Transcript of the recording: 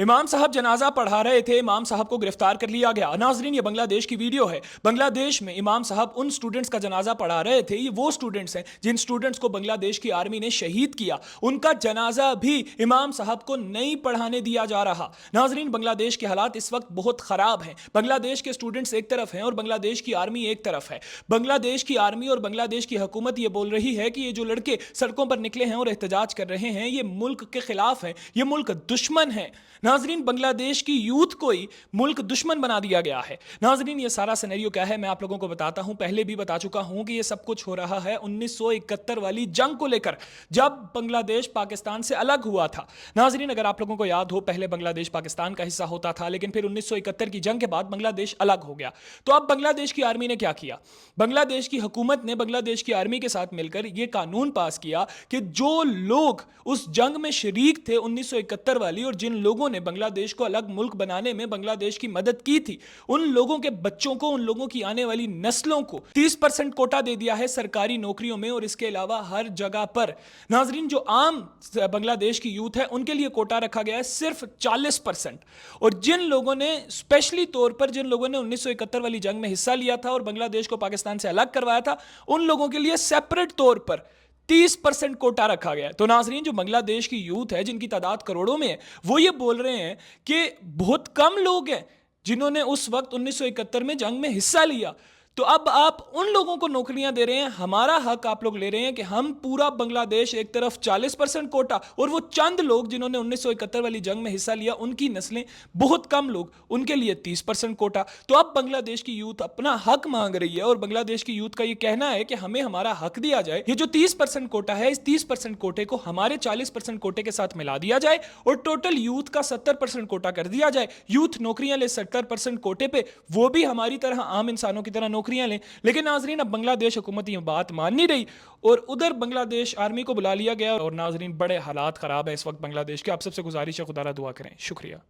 इमाम साहब जनाजा पढ़ा रहे थे, इमाम साहब को गिरफ्तार कर लिया गया। नाजरीन, ये बांग्लादेश की वीडियो है। बांग्लादेश में इमाम साहब उन स्टूडेंट्स का जनाजा पढ़ा रहे थे। ये वो स्टूडेंट्स हैं जिन स्टूडेंट्स को बांग्लादेश की आर्मी ने शहीद किया। उनका जनाजा भी इमाम साहब को नहीं पढ़ाने दिया जा रहा। नाजरीन, बांग्लादेश के हालात इस वक्त बहुत खराब हैं। बांग्लादेश के स्टूडेंट्स एक तरफ हैं और बांग्लादेश की आर्मी एक तरफ है। बांग्लादेश की आर्मी और बांग्लादेश की हुकूमत ये बोल रही है कि ये जो लड़के सड़कों पर निकले हैं और एहतजाज कर रहे हैं, ये मुल्क के खिलाफ है, ये मुल्क दुश्मन है। नाजरीन, बांग्लादेश की यूथ को ही मुल्क दुश्मन बना दिया गया है। नाजरीन, ये सारा सिनेरियो क्या है मैं आप लोगों को बताता हूं। पहले भी बता चुका हूं कि ये सब कुछ हो रहा है 1971 वाली जंग को लेकर, जब बांग्लादेश पाकिस्तान से अलग हुआ था। नाजरीन, अगर आप लोगों को याद हो, पहले बांग्लादेश पाकिस्तान का हिस्सा होता था, लेकिन फिर 1971 की जंग के बाद बांग्लादेश अलग हो गया। तो अब बांग्लादेश की आर्मी ने क्या किया? बांग्लादेश की हुकूमत ने बांग्लादेश की आर्मी के साथ मिलकर यह कानून पास किया कि जो लोग उस जंग में शरीक थे 1971 वाली, और जिन लोगों ने बांग्लादेश को अलग मुल्क बनाने में बांग्लादेश की मदद की थी, उन लोगों के बच्चों को, उन लोगों की आने वाली नस्लों को 30% कोटा दे दिया है सरकारी नौकरियों में और इसके अलावा हर जगह पर। नाजरीन, जो आम बांग्लादेश की यूथ है उनके लिए कोटा रखा गया है सिर्फ 40%। और जिन लोगों ने स्पेशली तौर पर, जिन लोगों ने 1971 वाली जंग में हिस्सा लिया था और बांग्लादेश को पाकिस्तान से अलग करवाया था, उन लोगों के लिए सेपरेट तौर पर 30% कोटा रखा गया है। तो नाजरीन, जो बांग्लादेश की यूथ है जिनकी तादाद करोड़ों में है, वो ये बोल रहे हैं कि बहुत कम लोग हैं जिन्होंने उस वक्त 1971 में जंग में हिस्सा लिया। तो अब आप उन लोगों को नौकरियां दे रहे हैं, हमारा हक आप लोग ले रहे हैं कि हम पूरा बांग्लादेश एक तरफ 40% कोटा, और वो चंद लोग जिन्होंने 1971 वाली जंग में हिस्सा लिया, उनकी नस्लें बहुत कम लोग, उनके लिए 30% कोटा। तो अब बांग्लादेश की यूथ अपना हक मांग रही है और बांग्लादेश की यूथ का ये कहना है कि हमें हमारा हक दिया जाए। ये जो 30% कोटा है, इस 30% कोटे को हमारे 40% कोटे के साथ मिला दिया जाए और टोटल यूथ का 70% कोटा कर दिया जाए। यूथ नौकरियां ले 70% कोटे पे, वो भी हमारी तरह आम इंसानों की तरह नौकरियां लें। लेकिन नाजरीन, अब बांग्लादेश हुकूमत ये बात मान नहीं रही और उधर बांग्लादेश आर्मी को बुला लिया गया। और नाजरीन, बड़े हालात खराब है इस वक्त बांग्लादेश के। आप सबसे गुजारिश है, खुदा दुआ करें। शुक्रिया।